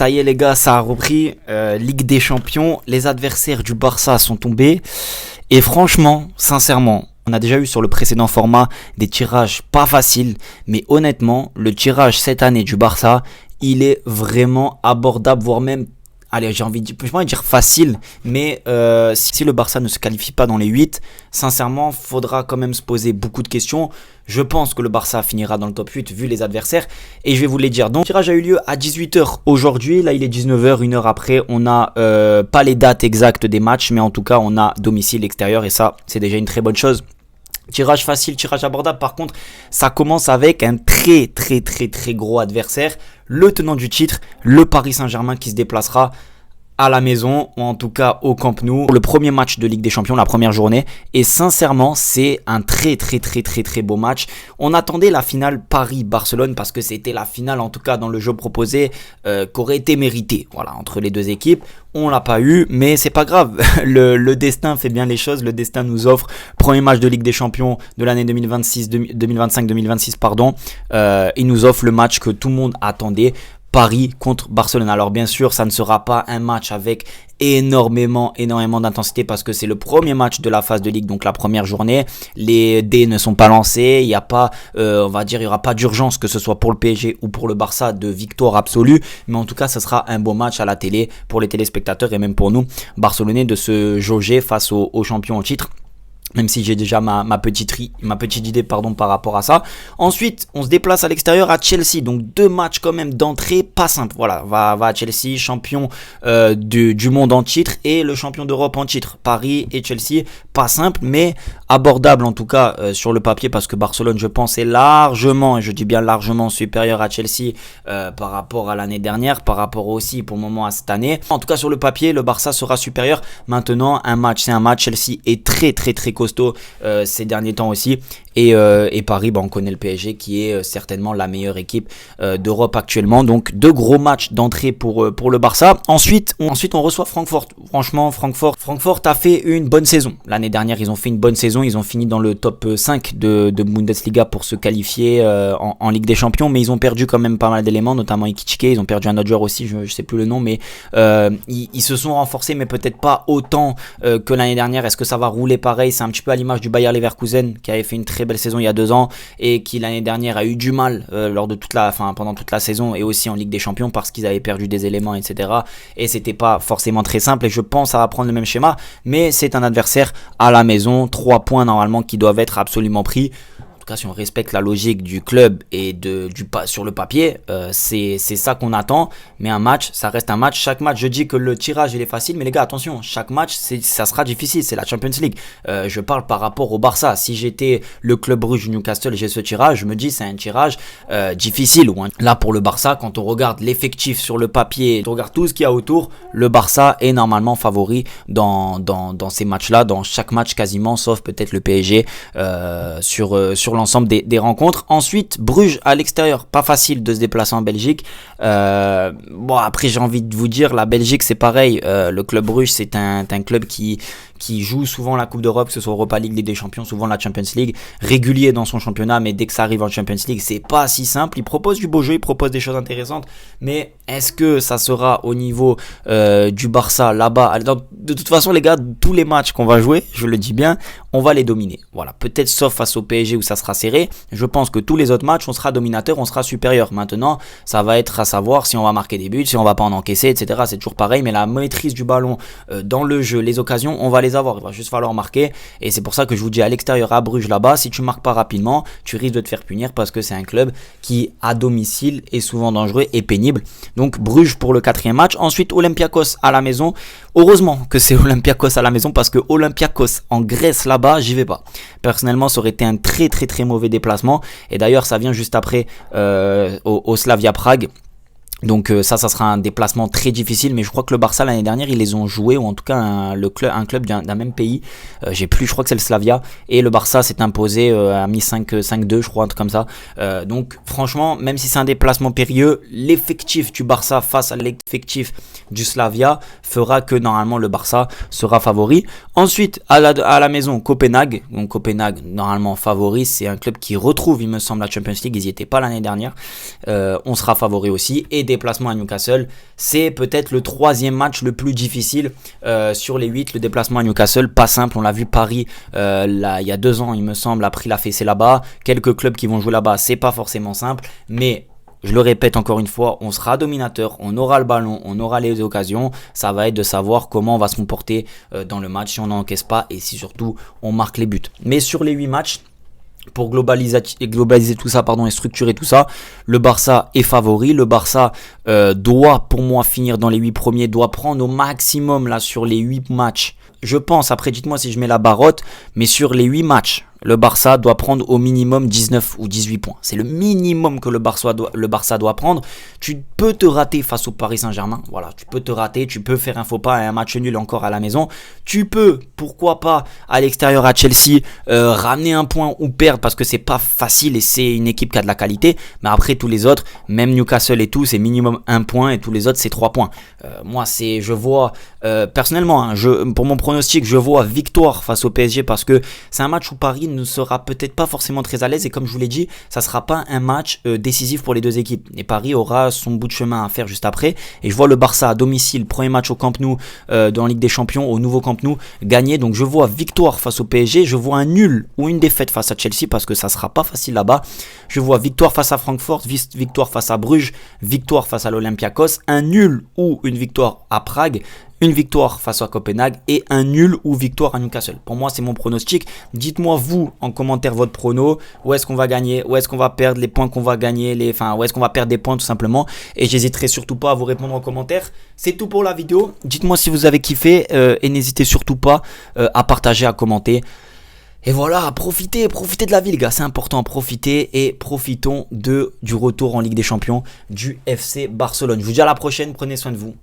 Ça y est les gars, ça a repris. Ligue des Champions, les adversaires du Barça sont tombés. Et franchement, sincèrement, on a déjà eu sur le précédent format des tirages pas faciles. Mais honnêtement, le tirage cette année du Barça, il est vraiment abordable, voire même... Allez, j'ai envie de dire facile, mais si le Barça ne se qualifie pas dans les 8, sincèrement, faudra quand même se poser beaucoup de questions. Je pense que le Barça finira dans le top 8 vu les adversaires et je vais vous les dire. Donc, le tirage a eu lieu à 18h aujourd'hui, là il est 19h, une heure après. On n'a pas les dates exactes des matchs, mais en tout cas on a domicile, extérieur et ça c'est déjà une très bonne chose. Tirage facile, tirage abordable. Par contre, ça commence avec un très gros adversaire. Le tenant du titre, le Paris Saint-Germain qui se déplacera à la maison ou en tout cas au Camp Nou pour le premier match de Ligue des Champions, la première journée. Et sincèrement, c'est un très beau match. On attendait la finale Paris-Barcelone parce que c'était la finale, en tout cas dans le jeu proposé, qu'aurait été méritée. Voilà, entre les deux équipes. On l'a pas eu, mais c'est pas grave. Le destin fait bien les choses. Le destin nous offre premier match de Ligue des Champions de l'année 2025-2026, pardon. Il nous offre le match que tout le monde attendait. Paris contre Barcelone. Alors bien sûr, ça ne sera pas un match avec énormément d'intensité parce que c'est le premier match de la phase de Ligue, donc la première journée. Les dés ne sont pas lancés, il n'y a pas, il y aura pas d'urgence que ce soit pour le PSG ou pour le Barça de victoire absolue, mais en tout cas, ce sera un beau match à la télé pour les téléspectateurs et même pour nous, Barcelonais, de se jauger face aux champions au titre. Même si j'ai déjà ma petite idée par rapport à ça. Ensuite, on se déplace à l'extérieur à Chelsea. Donc 2 matchs quand même d'entrée pas simple. Voilà, va à Chelsea, champion du monde en titre et le champion d'Europe en titre. Paris et Chelsea, pas simple mais abordable en tout cas sur le papier parce que Barcelone, je pense, est largement, et je dis bien largement supérieur à Chelsea par rapport à l'année dernière, par rapport aussi pour le moment à cette année. En tout cas sur le papier, le Barça sera supérieur. Maintenant, un match, c'est un match. Chelsea est très costaud ces derniers temps aussi et Paris, on connaît le PSG qui est certainement la meilleure équipe d'Europe actuellement. Donc 2 gros matchs d'entrée pour le Barça. Ensuite on reçoit Francfort. Franchement, Francfort a fait une bonne saison. L'année dernière, ils ont fait une bonne saison. Ils ont fini dans le top 5 de Bundesliga pour se qualifier en Ligue des Champions, mais ils ont perdu quand même pas mal d'éléments, notamment Ekitike. Ils ont perdu un autre joueur aussi, je sais plus le nom, mais ils se sont renforcés, mais peut-être pas autant que l'année dernière. Est-ce que ça va rouler pareil? C'est un petit peu à l'image du Bayer Leverkusen qui avait fait une très belle saison il y a 2 ans et qui l'année dernière a eu du mal pendant toute la saison et aussi en Ligue des Champions parce qu'ils avaient perdu des éléments, etc. Et c'était pas forcément très simple et je pense que ça va prendre le même schéma, mais c'est un adversaire à la maison, 3 points normalement qui doivent être absolument pris. En tout cas, si on respecte la logique du club et sur le papier, c'est ça qu'on attend. Mais un match, ça reste un match. Chaque match, je dis que le tirage il est facile, mais les gars, attention, chaque match, ça sera difficile. C'est la Champions League. Je parle par rapport au Barça. Si j'étais le club Bruges Newcastle et j'ai ce tirage, je me dis c'est un tirage difficile. Là, pour le Barça, quand on regarde l'effectif sur le papier, on regarde tout ce qu'il y a autour, le Barça est normalement favori dans ces matchs-là, dans chaque match quasiment, sauf peut-être le PSG sur l'ensemble des rencontres. Ensuite, Bruges à l'extérieur, pas facile de se déplacer en Belgique. Après j'ai envie de vous dire, la Belgique c'est pareil. Le club Bruges c'est un club qui joue souvent la Coupe d'Europe, que ce soit Europa League, Ligue des Champions, souvent la Champions League, régulier dans son championnat, mais dès que ça arrive en Champions League, c'est pas si simple. Il propose du beau jeu, il propose des choses intéressantes, mais est-ce que ça sera au niveau du Barça là-bas? De toute façon, les gars, tous les matchs qu'on va jouer, je le dis bien, on va les dominer. Voilà, peut-être sauf face au PSG où ça sera serré. Je pense que tous les autres matchs, on sera dominateur, on sera supérieur. Maintenant, ça va être à savoir si on va marquer des buts, si on va pas en encaisser, etc. C'est toujours pareil, mais la maîtrise du ballon dans le jeu, les occasions, on va les avoir. Il va juste falloir marquer. Et c'est pour ça que je vous dis à l'extérieur, à Bruges là-bas, si tu marques pas rapidement, tu risques de te faire punir parce que c'est un club qui, à domicile, est souvent dangereux et pénible. Donc Bruges pour le 4e match. Ensuite, Olympiakos à la maison. Heureusement que c'est Olympiakos à la maison parce que Olympiakos en Grèce là-bas, j'y vais pas. Personnellement, ça aurait été un très mauvais déplacement. Et d'ailleurs, ça vient juste après au Slavia Prague. Donc ça sera un déplacement très difficile, mais je crois que le Barça l'année dernière ils les ont joués, ou en tout cas un club d'un même pays, je crois que c'est le Slavia, et le Barça s'est imposé à mis 5-2 je crois, un truc comme ça. Donc franchement, même si c'est un déplacement périlleux, l'effectif du Barça face à l'effectif du Slavia fera que normalement le Barça sera favori. Ensuite à la maison, Copenhague, donc Copenhague normalement favori, c'est un club qui retrouve il me semble la Champions League, ils y étaient pas l'année dernière, on sera favori aussi, et déplacements à Newcastle. C'est peut-être le 3e match le plus difficile sur les 8. Le déplacement à Newcastle, pas simple. On l'a vu, Paris, là, il y a 2 ans, il me semble, a pris la fessée là-bas. Quelques clubs qui vont jouer là-bas, c'est pas forcément simple. Mais je le répète encore une fois, on sera dominateur, on aura le ballon, on aura les occasions. Ça va être de savoir comment on va se comporter dans le match, si on n'encaisse pas et si surtout on marque les buts. Mais sur les 8 matchs, pour globaliser tout ça et structurer tout ça, le Barça est favori. Le Barça doit pour moi finir dans les 8 premiers, doit prendre au maximum là sur les 8 matchs. Je pense, après dites-moi si je mets la barotte, mais sur les 8 matchs, le Barça doit prendre au minimum 19 ou 18 points. C'est le minimum que le Barça doit prendre. Tu peux te rater face au Paris Saint-Germain. Voilà, tu peux te rater, tu peux faire un faux pas et un match nul encore à la maison. Tu peux, pourquoi pas, à l'extérieur à Chelsea, ramener un point ou perdre parce que c'est pas facile et c'est une équipe qui a de la qualité. Mais après, tous les autres, même Newcastle et tout, c'est minimum 1 point et tous les autres, c'est 3 points. Moi, je vois, personnellement, pour mon pronostic, je vois victoire face au PSG parce que c'est un match où Paris ne sera peut-être pas forcément très à l'aise et comme je vous l'ai dit, ça sera pas un match décisif pour les deux équipes et Paris aura son bout de chemin à faire juste après et je vois le Barça à domicile, premier match au Camp Nou dans Ligue des Champions, au nouveau Camp Nou, gagner. Donc je vois victoire face au PSG, je vois un nul ou une défaite face à Chelsea parce que ça sera pas facile là-bas. Je vois victoire face à Francfort, victoire face à Bruges, victoire face à l'Olympiakos, un nul ou une victoire à Prague, une victoire face à Copenhague et un nul ou victoire à Newcastle. Pour moi, c'est mon pronostic. Dites-moi vous en commentaire votre prono. Où est-ce qu'on va gagner? Où est-ce qu'on va perdre? Les points qu'on va gagner? Où est-ce qu'on va perdre des points tout simplement? Et j'hésiterai surtout pas à vous répondre en commentaire. C'est tout pour la vidéo. Dites-moi si vous avez kiffé et n'hésitez surtout pas à partager, à commenter. Et voilà, profitez de la vie les gars, c'est important, profitez et profitons du retour en Ligue des Champions du FC Barcelone. Je vous dis à la prochaine, prenez soin de vous.